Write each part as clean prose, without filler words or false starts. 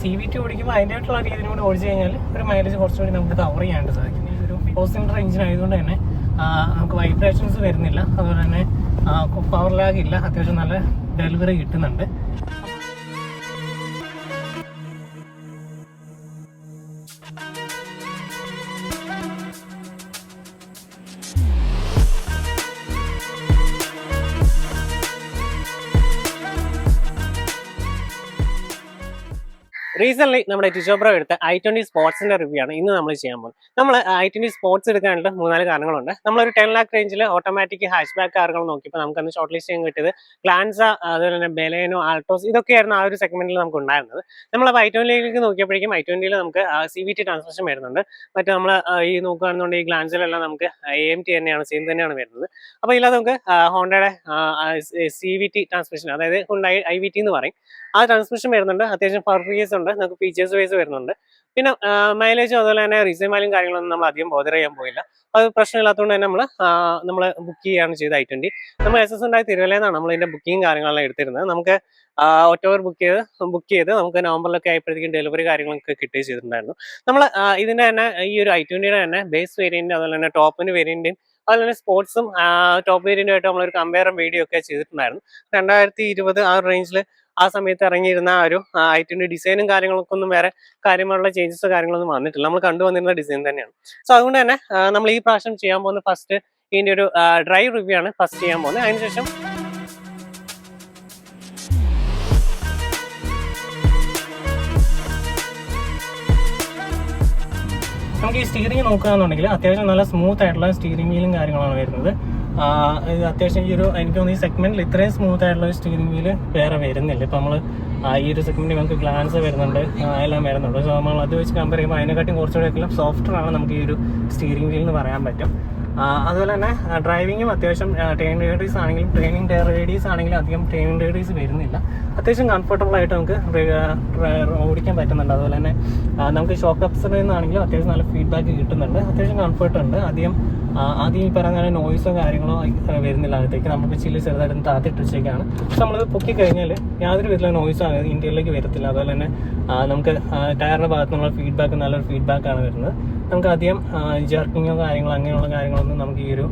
CVT ഓടിക്കുമ്പോൾ അതിൻ്റെതായിട്ടുള്ള രീതിയിൽ കൂടി ഓടിച്ചു കഴിഞ്ഞാൽ ഒരു മൈലേജ് കുറച്ചുകൂടി നമുക്ക് കവർ ചെയ്യാനായിട്ട് സാധിക്കും. ഈ ഒരു 4 സിലിണ്ടർ എഞ്ചിൻ ആയതുകൊണ്ട് തന്നെ നമുക്ക് വൈബ്രേഷൻസ് വരുന്നില്ല, അതുപോലെ തന്നെ പവർ ലാഗ് ഇല്ല, അത്യാവശ്യം നല്ല ഡെലിവറി കിട്ടുന്നുണ്ട്. റീസെന്റ് നമ്മുടെ ടിജോബ്രോ എടുത്ത i20 സ്പോർട്സിന്റെ റിവ്യൂ ആണ് ഇന്ന് നമ്മൾ ചെയ്യാൻ പോകുന്നത്. നമ്മൾ i20 സ്പോർട്സ് എടുക്കാനായിട്ട് 3-4 കാരണങ്ങളുണ്ട്. നമ്മളൊരു 10 lakh റേഞ്ചിൽ ഓട്ടോമാറ്റിക് ഹാച്ച് ബാക്ക് കാറുകൾ നോക്കിയപ്പോൾ നമുക്ക് അന്ന് ഷോർട്ട് ലിസ്റ്റ് ചെയ്യാൻ കിട്ടിയത് ഗ്ലാൻസ, അതുപോലെ തന്നെ ബെലേനോ, ആൾട്ടോസ്, ഇതൊക്കെയായിരുന്നു ആ ഒരു സെഗ്മെന്റിൽ നമുക്ക് ഉണ്ടായിരുന്നത്. നമ്മൾ i20ലേക്ക് നോക്കിയപ്പോഴേക്കും i20യിൽ നമുക്ക് CVT ട്രാൻസ്മിഷൻ വരുന്നുണ്ട്. മറ്റേ നമ്മൾ ഈ നോക്കുകയാണെന്നുണ്ടെങ്കിൽ ഈ ഗ്ലാൻസിലെല്ലാം നമുക്ക് AMT തന്നെയാണ്, സെയിം തന്നെയാണ് വരുന്നത്. അപ്പോൾ ഇതിൽ നമുക്ക് ഹോണ്ടയുടെ CVT ട്രാൻസ്മിഷൻ, അതായത് ഹുണ്ടായി IVT എന്ന് പറയും, ആ ട്രാൻസ്മിഷൻ വരുന്നുണ്ട്. അത്യാവശ്യം പെർഫോമൻസ് ഉണ്ട്, നമുക്ക് ഫീച്ചേഴ്സ് വൈസ് വരുന്നുണ്ട്. പിന്നെ മൈലേജും അതുപോലെ തന്നെ റീസെയിലും കാര്യങ്ങളൊന്നും നമ്മൾ അധികം ബോധർ ചെയ്യാൻ പോയില്ല. അത് പ്രശ്നമില്ലാത്തതുകൊണ്ട് തന്നെ നമ്മൾ ബുക്ക് ചെയ്യുകയാണ് ചെയ്ത് i20. നമ്മൾ SS ഉണ്ടായി തിരുവല്ലയെന്നാണ് നമ്മൾ ഇതിന്റെ ബുക്കിംഗ് കാര്യങ്ങളെല്ലാം എടുത്തിരുന്നത്. നമുക്ക് ഒക്ടോബർ ബുക്ക് ചെയ്ത് നമുക്ക് നവംബറിലൊക്കെ ആയപ്പോഴത്തേക്കും ഡെലിവറി കാര്യങ്ങളൊക്കെ കിട്ടുകയും ചെയ്തിട്ടുണ്ടായിരുന്നു. നമ്മൾ ഇതിന്റെ തന്നെ ഈ ഒരു i20യുടെ തന്നെ ബേസ് വേരിയന്റ്, അതുപോലെ തന്നെ ടോപ്പിന് വേരിയന്റും, അതുപോലെ തന്നെ സ്പോർട്സും ടോപ്പ് വേരിയന്റുമായിട്ട് നമ്മളൊരു കമ്പയറും വീഡിയോ ഒക്കെ ചെയ്തിട്ടുണ്ടായിരുന്നു. 2020 ആ റേഞ്ചിൽ ആ സമയത്ത് ഇറങ്ങിയിരുന്ന ആ ഒരു i20 ഡിസൈനും കാര്യങ്ങളൊക്കെ ഒന്നും വേറെ കാര്യമായുള്ള ചേഞ്ചസ് കാര്യങ്ങളൊന്നും വന്നിട്ടില്ല. നമ്മൾ കണ്ടുവന്നിരുന്ന ഡിസൈൻ തന്നെയാണ്. സോ അതുകൊണ്ട് തന്നെ നമ്മൾ ഈ പ്രാവശ്യം ചെയ്യാൻ പോകുന്ന ഫസ്റ്റ് ഇതിന്റെ ഒരു ഡ്രൈവ് റിവ്യൂ ആണ് ഫസ്റ്റ് ചെയ്യാൻ പോകുന്നത്. അതിനുശേഷം നമുക്ക് ഈ സ്റ്റീറിംഗ് നോക്കുകയാണെന്നുണ്ടെങ്കിൽ അത്യാവശ്യം നല്ല സ്മൂത്ത് ആയിട്ടുള്ള സ്റ്റീറിംഗ് വീലും കാര്യങ്ങളാണ് വരുന്നത്. അത്യാവശ്യം ഈ ഒരു എനിക്ക് തോന്നുന്നു ഈ സെഗ്മെന്റിൽ ഇത്രയും സ്മൂത്ത് ആയിട്ടുള്ള സ്റ്റീറിംഗ് വീല് വേറെ വരുന്നില്ല. ഇപ്പം നമ്മൾ ഈ ഒരു സെഗ്മെന്റിൽ നമുക്ക് ഗ്ലാൻസ് വരുന്നുണ്ട്, എല്ലാം വരുന്നുണ്ട്. സോ നമ്മൾ അത് വെച്ച് കമ്പയർ ചെയ്യുമ്പോൾ അതിനെക്കാട്ടും കുറച്ചുകൂടെ സോഫ്റ്റർ ആണ് നമുക്ക് ഈ ഒരു സ്റ്റീറിംഗ് വീൽ എന്ന് പറയാൻ പറ്റും. അതുപോലെ തന്നെ ഡ്രൈവിങ്ങും അത്യാവശ്യം ട്രെയിനിങ് റേഡീസ് ആണെങ്കിലും അധികം ട്രെയിനിങ് റേഡീസ് വരുന്നില്ല. അത്യാവശ്യം കംഫർട്ടബിൾ ആയിട്ട് നമുക്ക് ഓടിക്കാൻ പറ്റുന്നുണ്ട്. അതുപോലെ തന്നെ നമുക്ക് ഷോക്ക് അബ്സറിൽ നിന്നാണെങ്കിലും അത്യാവശ്യം നല്ല ഫീഡ്ബാക്ക് കിട്ടുന്നുണ്ട്. അത്യാവശ്യം കംഫർട്ട് ഉണ്ട്. ആദ്യം ഈ പറയുന്ന നോയ്സോ കാര്യങ്ങളോ വരുന്നില്ല അകത്തേക്ക്. നമുക്ക് ചില്ല് ചെറുതായിട്ട് താത്തിട്ട് വെച്ചേക്കാണ്. നമ്മളത് പൊക്കി കഴിഞ്ഞാൽ യാതൊരു വിധത്തിലുള്ള നോയ്സോ ഇന്ത്യയിലേക്ക് വരത്തില്ല. അതുപോലെ തന്നെ നമുക്ക് ടയറിന്റെ ഭാഗത്ത് നിന്നുള്ള ഫീഡ്ബാക്ക് നല്ലൊരു ഫീഡ്ബാക്കാണ് വരുന്നത്. നമുക്ക് അധികം ജർക്കിങ്ങോ കാര്യങ്ങളോ അങ്ങനെയുള്ള കാര്യങ്ങളൊന്നും നമുക്ക് ഈ ഒരു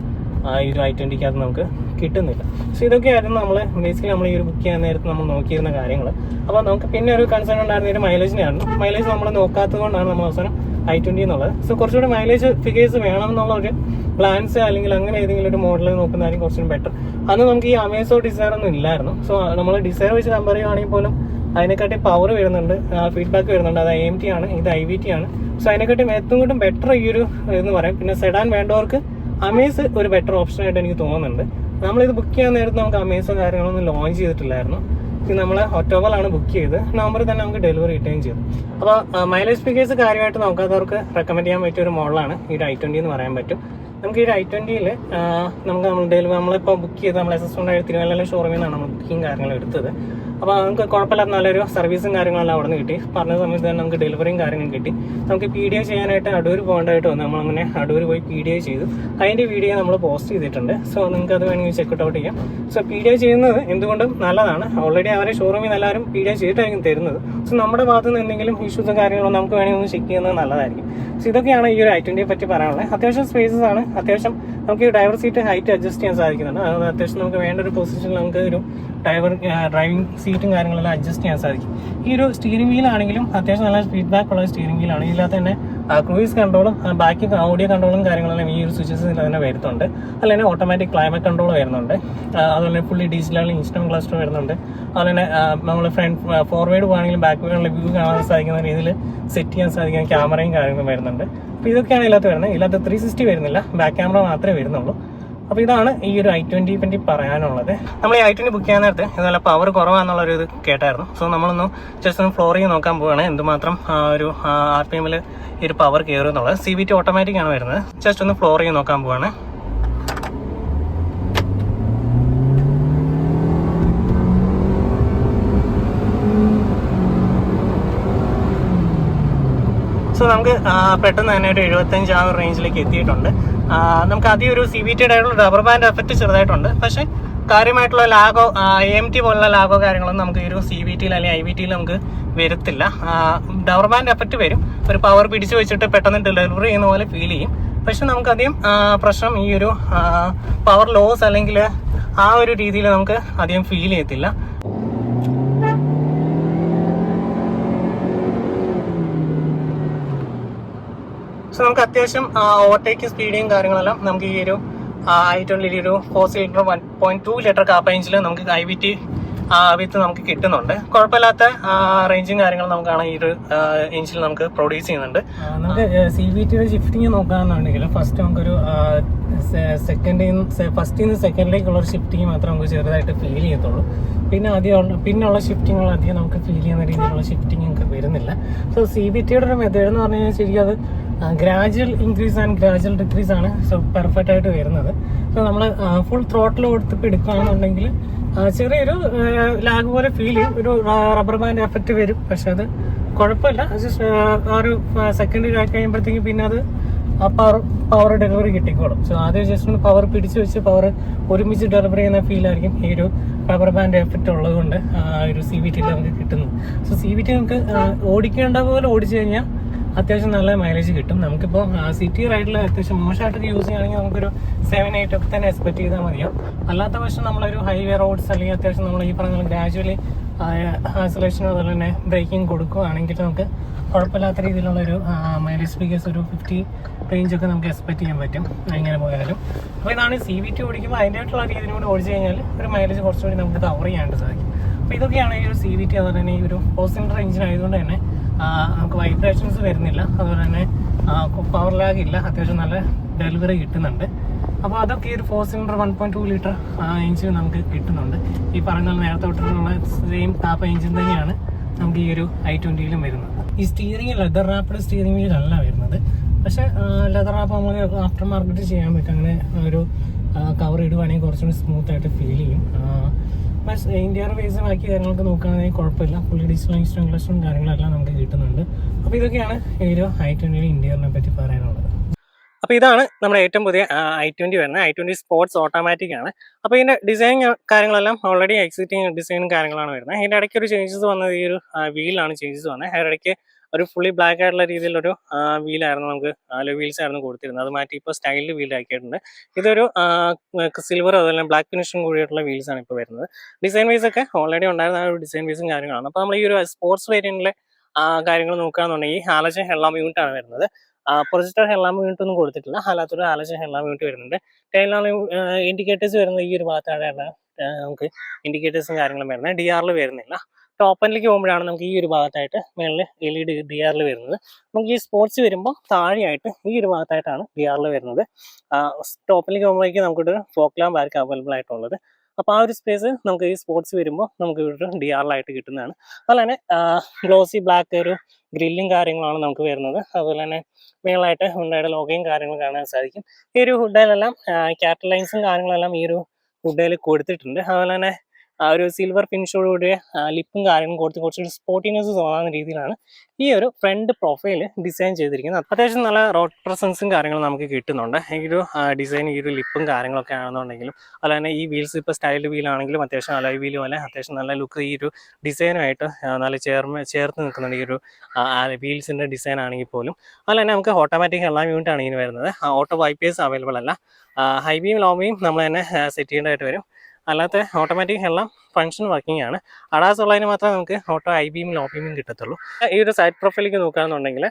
i20ക്കകത്ത് നമുക്ക് കിട്ടുന്നില്ല. സോ ഇതൊക്കെയായിരുന്നു നമ്മൾ ബേസിക്കലി നമ്മൾ ഈ ഒരു ബുക്ക് ചെയ്യാൻ നേരത്ത് നമ്മൾ നോക്കിയിരുന്ന കാര്യങ്ങൾ. അപ്പോൾ നമുക്ക് പിന്നെ ഒരു കൺസേൺ ഉണ്ടായിരുന്ന ഒരു മൈലേജിനായിരുന്നു. മൈലേജ് നമ്മൾ നോക്കാത്തത് കൊണ്ടാണ് നമ്മൾ അവസാനം i20 എന്നുള്ളത്. സോ കുറച്ചുകൂടി മൈലേജ് ഫിഗേഴ്സ് വേണം എന്നുള്ള ഒരു പ്ലാൻസ് അല്ലെങ്കിൽ അങ്ങനെ ഏതെങ്കിലും ഒരു മോഡൽ നോക്കുന്നതായിരിക്കും കുറച്ചും ബെറ്റർ. അന്ന് നമുക്ക് ഈ അമേസോ ഡിസയർ ഒന്നും ഇല്ലായിരുന്നു. സോ നമ്മൾ ഡിസയർ വെച്ച് കമ്പയർ ചെയ്യുകയാണെങ്കിൽ പോലും അതിനെക്കാട്ടി പവർ വരുന്നുണ്ട്, ഫീഡ്ബാക്ക് വരുന്നുണ്ട്. അത് AMT ആണ്, ഇത് IVT ആണ്. സോ അതിനെക്കാട്ടും ഏറ്റവും കൂട്ടും ബെറ്റർ ഈ ഒരു എന്ന് പറയാം. പിന്നെ സെഡാൻ വേണ്ടവർക്ക് അമേസ് ഒരു ബെറ്റർ ഓപ്ഷൻ ആയിട്ട് എനിക്ക് തോന്നുന്നുണ്ട്. നമ്മളിത് ബുക്ക് ചെയ്യാൻ നേരത്ത് നമുക്ക് അമേസോ കാര്യങ്ങളൊന്നും ലോഞ്ച് ചെയ്തിട്ടില്ലായിരുന്നു. ഇത് നമ്മൾ ഒക്ടോബറിലാണ് ബുക്ക് ചെയ്ത്, നവംബറിൽ തന്നെ നമുക്ക് ഡെലിവറി കിട്ടുകയും ചെയ്തു. അപ്പോൾ മൈലേജ് ഫിഗേഴ്സ് കാര്യമായിട്ട് നോക്കാത്തവർക്ക് റെക്കമെൻഡ് ചെയ്യാൻ പറ്റിയ ഒരു മോഡലാണ് ഈ i20 എന്ന് പറയാൻ പറ്റും. നമുക്ക് ഈ i20യിൽ നമ്മളിപ്പോൾ ബുക്ക് ചെയ്ത് നമ്മൾ SS ഉണ്ടായ തിരുവല്ല ഷോറൂമിൽ നിന്നാണ് നമ്മൾ ബുക്കിംഗ് കാര്യങ്ങൾ എടുത്തത്. അപ്പോൾ നമുക്ക് കുഴപ്പമില്ലാത്ത നല്ലൊരു സർവീസും കാര്യങ്ങളെല്ലാം അവിടെ നിന്ന് കിട്ടി. പറഞ്ഞ സമയത്ത് തന്നെ നമുക്ക് ഡെലിവറിയും കാര്യങ്ങളും കിട്ടി. നമുക്ക് PDI ചെയ്യാനായിട്ട് അടൂർ പോകേണ്ടതായിട്ട് വന്നു. നമ്മളങ്ങനെ അടൂർ പോയി PDI ചെയ്തു. അതിൻ്റെ വീഡിയോ നമ്മൾ പോസ്റ്റ് ചെയ്തിട്ടുണ്ട്. സോ നിങ്ങൾക്ക് അത് വേണമെങ്കിൽ ചെക്ക് ഔട്ട് ചെയ്യാം. സോ PDI ചെയ്യുന്നത് എന്തുകൊണ്ടും നല്ലതാണ്. ഓൾറെഡി അവരെ ഷോറൂമിൽ നിന്ന് എല്ലാവരും PDI ചെയ്തിട്ടായിരിക്കും തരുന്നത്. സോ നമ്മുടെ ഭാഗത്ത് നിന്ന് എന്തെങ്കിലും ഇഷ്യൂസും കാര്യങ്ങളോ നമുക്ക് വേണമെങ്കിൽ ഒന്ന് ചെക്ക് ചെയ്യുന്നത് നല്ലതായിരിക്കും. സോ ഇതൊക്കെയാണ് ഈ ഒരു i20യെ പറ്റി പറയാനുള്ളത്. അത്യാവശ്യം സ്പേസസ് ആണ്. അത്യാവശ്യം നമുക്ക് ഈ ഡ്രൈവർ സീറ്റ് ഹൈറ്റ് അഡ്ജസ്റ്റ് ചെയ്യാൻ സാധിക്കുന്നുണ്ട്. അത് അത്യാവശ്യം നമുക്ക് വേണ്ട ഒരു പൊസിഷനിൽ നമുക്ക് ഒരു ഡ്രൈവിംഗ് സീറ്റും കാര്യങ്ങളെല്ലാം അഡ്ജസ്റ്റ് ചെയ്യാൻ സാധിക്കും. ഈ ഒരു സ്റ്റിയറിംഗ് വീലാണെങ്കിലും അത്യാവശ്യം നല്ല ഫീഡ്ബാക്ക് ഉള്ള സ്റ്റിയറിംഗ് വീലാണ്. ഇതിനകത്ത് തന്നെ ക്രൂയിസ് കൺട്രോളും ബാക്കി ഓഡിയോ കൺട്രോളും കാര്യങ്ങളെല്ലാം ഈ ഒരു സ്വിച്ചസിൽ തന്നെ വരുന്നുണ്ട്. അതുപോലെ തന്നെ ഓട്ടോമാറ്റിക് ക്ലൈമറ്റ് കൺട്രോൾ വരുന്നുണ്ട്. അതുപോലെ ഫുള്ളി ഡിജിറ്റൽ ഇൻസ്ട്രുമെന്റ് ക്ലസ്റ്റർ വരുന്നുണ്ട്. അതുപോലെ തന്നെ നമ്മൾ ഫോർവേഡ് പോകുകയാണെങ്കിലും ബാക്ക്വേർഡിലുള്ള വ്യൂ കാണാൻ സാധിക്കുന്ന രീതിയിൽ സെറ്റ് ചെയ്യാൻ സാധിക്കുന്ന ക്യാമറയും കാര്യങ്ങളും വരുന്നുണ്ട്. അപ്പോൾ ഇതൊക്കെയാണ് ഇതിനകത്ത് വരുന്നത്. ഇതിനകത്ത് 360 വരുന്നില്ല, ബാക്ക് ക്യാമറ മാത്രമേ വരുന്നുള്ളൂ. അപ്പോൾ ഇതാണ് ഈ ഒരു i20 പറ്റി പറയാനുള്ളത്. നമ്മൾ ഈ i20 ബുക്ക് ചെയ്യാൻ നേരത്ത് ഇതുപോലെ പവർ കുറവാണെന്നുള്ളൊരു ഇത് കേട്ടായിരുന്നു. സോ നമ്മളൊന്ന് ജസ്റ്റ് ഒന്ന് ഫ്ലോർ ചെയ്ത് നോക്കാൻ പോവുകയാണ് എന്തുമാത്രം ഒരു RPM ഈ ഒരു പവർ കയറും എന്നുള്ളത്. CVT ഓട്ടോമാറ്റിക് ആണ് വരുന്നത്. ജസ്റ്റ് ഒന്ന് ഫ്ലോർ ചെയ്ത് നോക്കാൻ പോവുകയാണ്. സോ നമുക്ക് പെട്ടെന്ന് തന്നെ ഒരു 75 റേഞ്ചിലേക്ക് എത്തിയിട്ടുണ്ട്. നമുക്ക് ആദ്യം ഒരു CVT ആയിട്ടുള്ള റബ്ബർ ബാൻഡ് എഫക്റ്റ് ചെറുതായിട്ടുണ്ട്. പക്ഷേ കാര്യമായിട്ടുള്ള ലാഗോ AMT പോലുള്ള ലാഗോ കാര്യങ്ങളൊന്നും നമുക്ക് ഈ ഒരു CVT അല്ലെങ്കിൽ IVT നമുക്ക് വരത്തില്ല. റബ്ബർ ബാൻഡ് എഫക്റ്റ് വരും, ഒരു പവർ പിടിച്ചു വെച്ചിട്ട് പെട്ടെന്ന് ഡെലിവറി ചെയ്യുന്ന പോലെ ഫീൽ ചെയ്യും. പക്ഷെ നമുക്കധികം പ്രശ്നം ഈ ഒരു പവർ ലോസ് അല്ലെങ്കിൽ ആ ഒരു രീതിയിൽ നമുക്ക് അധികം ഫീൽ ചെയ്യത്തില്ല. സോ നമുക്ക് അത്യാവശ്യം ഓവർടേക്ക് സ്പീഡിയും കാര്യങ്ങളെല്ലാം നമുക്ക് ഈ ഒരു i20 ഒരു 4 സിലിണ്ടർ 1.2 ലിറ്റർ കാപ്പ എഞ്ചിൽ നമുക്ക് IVT വിത്ത് നമുക്ക് കിട്ടുന്നുണ്ട്. കുഴപ്പമില്ലാത്ത റേഞ്ചും കാര്യങ്ങളും നമുക്കാണ് ഈ ഒരു എഞ്ചിൽ നമുക്ക് പ്രൊഡ്യൂസ് ചെയ്യുന്നുണ്ട്. നമുക്ക് CVTയുടെ ഷിഫ്റ്റിംഗ് നോക്കുകയാണെന്നുണ്ടെങ്കിൽ ഫസ്റ്റ് നമുക്കൊരു ഫസ്റ്റിൽ നിന്ന് സെക്കൻഡിലേക്കുള്ള ഒരു ഷിഫ്റ്റിംഗ് മാത്രമേ നമുക്ക് ചെറുതായിട്ട് ഫീൽ ചെയ്യത്തുള്ളൂ. പിന്നെയുള്ള ഷിഫ്റ്റിങ്ങുകൾ അധികം നമുക്ക് ഫീൽ ചെയ്യുന്ന രീതിയിലുള്ള ഷിഫ്റ്റിംഗ് നമുക്ക് വരുന്നില്ല. സോ CVTയുടെ ഒരു മെത്തേഡ് എന്ന് പറഞ്ഞു കഴിഞ്ഞാൽ ശരിക്കും അത് gradual increase and gradual decrease ആണ് സോ പെർഫെക്റ്റ് ആയിട്ട് വരുന്നത്. സോ നമ്മൾ ഫുൾ ത്രോട്ടിൽ കൊടുത്തിപ്പോൾ എടുക്കുകയാണെന്നുണ്ടെങ്കിൽ ചെറിയൊരു ലാഗ് പോലെ ഫീൽ ചെയ്യും, ഒരു റബ്ബർ ബാൻഡ് എഫക്റ്റ് വരും. പക്ഷെ അത് കുഴപ്പമില്ല. ജസ്റ്റ് ആ ഒരു സെക്കൻഡ് ആയി കഴിയുമ്പോഴത്തേക്കും പിന്നെ അത് പവർ ഡെലിവറി കിട്ടിക്കോളും. സോ ആദ്യം ജസ്റ്റ് ഒന്ന് പവർ പിടിച്ച് വെച്ച് പവർ ഒരുമിച്ച് ഡെലിവറി ചെയ്യുന്ന ഫീൽ ആയിരിക്കും ഈ ഒരു റബ്ബർ ബാൻഡ് എഫക്റ്റ് ഉള്ളത് കൊണ്ട് ഒരു CVT നമുക്ക് കിട്ടുന്നത്. സോ CVT നമുക്ക് ഓടിക്കേണ്ട പോലെ ഓടിച്ചു കഴിഞ്ഞാൽ അത്യാവശ്യം നല്ല മൈലേജ് കിട്ടും. നമുക്കിപ്പോൾ സിറ്റി റൈഡിൽ അത്യാവശ്യം മോശമായിട്ടൊക്കെ യൂസ് ചെയ്യുകയാണെങ്കിൽ നമുക്കൊരു 7-8 ഒക്കെ തന്നെ എക്സ്പെക്ട് ചെയ്താൽ മതിയാവും. അല്ലാത്ത പക്ഷം നമ്മളൊരു ഹൈവേ റോഡ്സ് അല്ലെങ്കിൽ അത്യാവശ്യം നമ്മൾ ഈ പറഞ്ഞ ഗ്രാജുവലി ആക്സിലറേഷനോ അതുപോലെ തന്നെ ബ്രേക്കിംഗ് കൊടുക്കുകയാണെങ്കിൽ നമുക്ക് കുഴപ്പമില്ലാത്ത രീതിയിലുള്ളൊരു മൈലേജ് ഫിഗേഴ്സ് ഒരു 50 റേഞ്ചൊക്കെ നമുക്ക് എക്സ്പെക്ട് ചെയ്യാൻ പറ്റും എങ്ങനെ പോയാലും. അപ്പോൾ ഇതാണ് CVT ഓടിക്കുമ്പോൾ അതിൻ്റെതായിട്ടുള്ള രീതിയിൽ കൂടി ഓടിച്ചു കഴിഞ്ഞാൽ ഒരു മൈലേജ് കുറച്ചുകൂടി നമുക്ക് കവർ ചെയ്യാനായിട്ട് സാധിക്കും. അപ്പോൾ ഇതൊക്കെയാണ് ഈ ഒരു CVT. അതുപോലെ തന്നെ ഈ ഒരു 4 സിലിണ്ടർ എഞ്ചിൻ ആയതുകൊണ്ട് തന്നെ നമുക്ക് വൈബ്രേഷൻസ് വരുന്നില്ല, അതുപോലെ തന്നെ പവർ ലാഗ് ഇല്ല, അത്യാവശ്യം നല്ല ഡെലിവറി കിട്ടുന്നുണ്ട്. അപ്പോൾ അതൊക്കെ ഈ ഒരു 4 സിലിണ്ടർ 1.2 ലിറ്റർ എഞ്ചിൻ നമുക്ക് കിട്ടുന്നുണ്ട്. ഈ പറഞ്ഞ നേരത്തെ തൊട്ടുള്ള സെയിം താപ്പ എഞ്ചിൻ തന്നെയാണ് നമുക്ക് ഈ ഒരു i20യിലും വരുന്നത്. ഈ സ്റ്റിയറിംഗ് ലെതർ റാപ്ഡ് സ്റ്റിയറിംഗ് വീലല്ല വരുന്നത്. പക്ഷേ ലെതർ റാപ്പ് നമുക്ക് ആഫ്റ്റർ മാർക്കറ്റ് ചെയ്യാൻ പറ്റും. അങ്ങനെ ഒരു കവർ ഇടുവാണെങ്കിൽ കുറച്ചുകൂടി സ്മൂത്ത് ആയിട്ട് ഫീൽ ചെയ്യും. പക്ഷേ ഇന്ത്യയുടെ ബേസ് ബാക്കി കാര്യങ്ങളൊക്കെ നോക്കുകയാണെങ്കിൽ കുഴപ്പമില്ല. ഫുള്ളി ഡിജിറ്റൽ ഇൻസ്ട്രുമെന്റേഷനും കാര്യങ്ങളെല്ലാം നമുക്ക് കിട്ടുന്നുണ്ട്. അപ്പോൾ ഇതൊക്കെയാണ് ഈ ഒരു i20 ഇന്ത്യറിനെ പറ്റി പറയാനുള്ളത്. അപ്പോൾ ഇതാണ് നമ്മുടെ ഏറ്റവും പുതിയ i20 വരുന്നത്. i20 സ്പോർട്സ് ഓട്ടോമാറ്റിക് ആണ്. അപ്പോൾ ഇതിൻ്റെ ഡിസൈൻ കാര്യങ്ങളെല്ലാം ഓൾറെഡി എക്സിറ്റിംഗ് ഡിസൈനും കാര്യങ്ങളാണ് വരുന്നത്. ഇതിൻ്റെ ഇടയ്ക്ക് ഒരു ചേഞ്ചസ് വന്നത് ഈ ഒരു വീലാണ് ചേഞ്ചസ് വന്നത്. അതിൻ്റെ ഇടയ്ക്ക് ഒരു ഫുള്ളി ബ്ലാക്ക് ആയിട്ടുള്ള രീതിയിലൊരു വീലായിരുന്നു നമുക്ക് വീൽസ് ആയിരുന്നു കൊടുത്തിരുന്നത്. അത് മാറ്റി ഇപ്പോൾ സ്റ്റൈലിൽ വീൽ ആക്കിയിട്ടുണ്ട്. ഇതൊരു സിൽവർ അതുപോലെ ബ്ലാക്ക് ഫിനിഷും കൂടിയിട്ടുള്ള വീൽസ് ആണ് ഇപ്പോൾ വരുന്നത്. ഡിസൈൻ വൈസ് ഒക്കെ ഓൾറെഡി ഉണ്ടായിരുന്ന ആ ഒരു ഡിസൈൻ വൈസും കാര്യങ്ങളാണ്. അപ്പോൾ നമ്മൾ ഈ ഒരു സ്പോർട്സ് വേരിയന്റിലെ കാര്യങ്ങൾ നോക്കുകയാണെന്നുണ്ടെങ്കിൽ ഹാലജൻ ഹെഡ്ലാമ്പ് യൂണിറ്റ് ആണ് വരുന്നത്. പ്രൊജക്ടർ ഹെഡ്ലാമ്പ് യൂണിറ്റ് ഒന്നും കൊടുത്തിട്ടില്ല, അല്ലാത്തൊരു ഹാലജൻ ഹെഡ്ലാമ്പ് യൂണിറ്റ് വരുന്നുണ്ട്. ടൈലിനാണ് ഇൻഡിക്കേറ്റേഴ്സ് വരുന്നത് ഈ ഒരു ഭാഗത്താഴെയുള്ള നമുക്ക് ഇൻഡിക്കേറ്റേഴ്സും കാര്യങ്ങളും വരുന്നത്. DRL വരുന്നില്ല. ടോപ്പനിലേക്ക് പോകുമ്പോഴാണ് നമുക്ക് ഈ ഒരു ഭാഗത്തായിട്ട് മേളിൽ LED DRL വരുന്നത്. നമുക്ക് ഈ സ്പോർട്സ് വരുമ്പോൾ താഴെയായിട്ട് ഈ ഒരു ഭാഗത്തായിട്ടാണ് DRL വരുന്നത്. ടോപ്പനിലേക്ക് പോകുമ്പോഴേക്കും നമുക്കൊരു ഫോക്ക് ലാമ്പ് ആയിരിക്കും അവൈലബിൾ ആയിട്ടുള്ളത്. അപ്പോൾ ആ ഒരു സ്പേസ് നമുക്ക് ഈ സ്പോർട്സ് വരുമ്പോൾ നമുക്ക് ഇവിടെ DRL ആയിട്ട് കിട്ടുന്നതാണ്. അതുപോലെ തന്നെ ഗ്ലോസി ബ്ലാക്ക് ഒരു ഗ്രില്ലും കാര്യങ്ങളാണ് നമുക്ക് വരുന്നത്. അതുപോലെ തന്നെ മേളായിട്ട് ഹുണ്ടായുടെ ലോഗോയും കാര്യങ്ങളും കാണാൻ സാധിക്കും. ഈ ഒരു ഹുഡയിലെല്ലാം ക്യാപിറ്റൽ ലൈൻസും കാര്യങ്ങളെല്ലാം ഈ ഒരു ഹുഡയിൽ കൊടുത്തിട്ടുണ്ട്. അതുപോലെ തന്നെ ഒരു സിൽവർ ഫിനിഷോടുകൂടിയ ലിപ്പും കാര്യങ്ങളും കൊടുത്ത് കുറച്ചൊരു സ്പോർട്ടിനെസ് തോന്നാവുന്ന രീതിയിലാണ് ഈ ഒരു ഫ്രണ്ട് പ്രൊഫൈൽ ഡിസൈൻ ചെയ്തിരിക്കുന്നത്. അത്യാവശ്യം നല്ല റോഡ് പ്രസൻസും കാര്യങ്ങളും നമുക്ക് കിട്ടുന്നുണ്ട്. ഈ ഒരു ഡിസൈൻ ഈ ഒരു ലിപ്പും കാര്യങ്ങളൊക്കെ ആണെന്നുണ്ടെങ്കിലും അതുപോലെ തന്നെ ഈ വീൽസ് ഇപ്പോൾ സ്റ്റൈൽഡ് വീലാണെങ്കിലും അത്യാവശ്യം അലോയ് വീലും അല്ലെ അത്യാവശ്യം നല്ല ലുക്ക് ഈ ഒരു ഡിസൈനുമായിട്ട് നല്ല ചേർത്ത് നിൽക്കുന്നുണ്ട്. ഈ ഒരു വീൽസിൻ്റെ ഡിസൈൻ ആണെങ്കിൽ പോലും. അതുപോലെ തന്നെ നമുക്ക് ഓട്ടോമാറ്റിക് ഹെഡ്ലാമ്പ് യൂണിറ്റ് ആണ് ഇതിന് വരുന്നത്. ഓട്ടോ വൈപ്പേഴ്സ് അവൈലബിൾ അല്ല. ഹൈ ബീം ലോ ബീം നമ്മൾ തന്നെ സെറ്റ് ചെയ്യേണ്ടതായിട്ട് വരും. അല്ലാത്ത ഓട്ടോമാറ്റിക് എല്ലാം ഫങ്ഷൻ വർക്കിംഗ് ആണ്. അഡാസ് ഉള്ളതിന് മാത്രമേ നമുക്ക് ഓട്ടോ ഐ ബീമും ലോ ബീമും കിട്ടത്തുള്ളൂ. ഈ ഒരു സൈഡ് പ്രൊഫൈലേക്ക് നോക്കുകയാണെന്നുണ്ടെങ്കിൽ